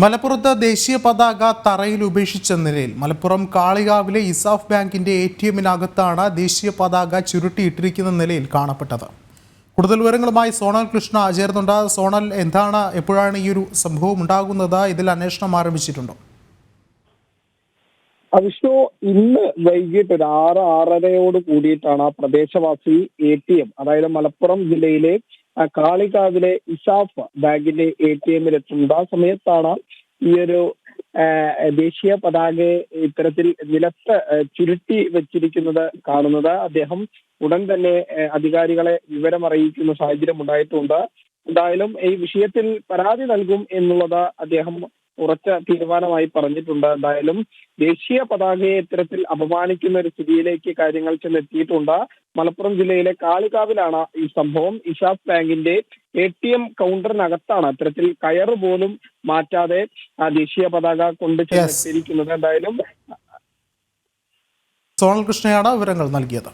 മലപ്പുറത്ത് ദേശീയ പതാക തറയിൽ ഉപേക്ഷിച്ച നിലയിൽ മലപ്പുറം കാളികാവിലെ ഇസാഫ് ബാങ്കിന്റെ ATM-നകത്താണ് ദേശീയ പതാക ചുരുട്ടിയിട്ടിരിക്കുന്ന നിലയിൽ കാണപ്പെട്ടത്. കൂടുതൽ വിവരങ്ങളുമായി സോണൽ കൃഷ്ണ ചേർന്നുണ്ട്. സോണൽ, എപ്പോഴാണ് ഈ ഒരു സംഭവം ഉണ്ടാകുന്നത്? ഇതിൽ അന്വേഷണം ആരംഭിച്ചിട്ടുണ്ടോ? വിഷ്ണു, ഇന്ന് വൈകിട്ട് ഒരു 6-6:30 കൂടിയിട്ടാണ് പ്രദേശവാസി ATM, അതായത് മലപ്പുറം ജില്ലയിലെ കാളികാവിലെ ഇസാഫ് ബാങ്കിന്റെ ATM-ലെത്തുന്നത്. ആ സമയത്താണ് ഈ ഒരു ദേശീയ പതാകയെ ഇത്തരത്തിൽ നിലത്ത് ചുരുട്ടി വെച്ചിരിക്കുന്നത് കാണുന്നത്. അദ്ദേഹം ഉടൻ തന്നെ അധികാരികളെ വിവരമറിയിക്കുന്ന സാഹചര്യം ഉണ്ടായിട്ടുണ്ട്. എന്തായാലും ഈ വിഷയത്തിൽ പരാതി നൽകും എന്നുള്ളത് അദ്ദേഹം ഉറച്ച തീരുമാനമായി പറഞ്ഞിട്ടുണ്ട്. എന്തായാലും ദേശീയ പതാകയെ ഇത്തരത്തിൽ അപമാനിക്കുന്ന ഒരു സ്ഥിതിയിലേക്ക് കാര്യങ്ങൾ ചെന്നെത്തിയിട്ടുണ്ട്. മലപ്പുറം ജില്ലയിലെ കാളികാവിലാണ് ഈ സംഭവം. ഇസാഫ് ബാങ്കിന്റെ ATM കൗണ്ടറിനകത്താണ് ഇത്തരത്തിൽ കയറ് പോലും മാറ്റാതെ ദേശീയ പതാക കൊണ്ട് ചെന്നെത്തിയിരിക്കുന്നത്. എന്തായാലും സോണൽ കൃഷ്ണയാണ് വിവരങ്ങൾ നൽകിയത്.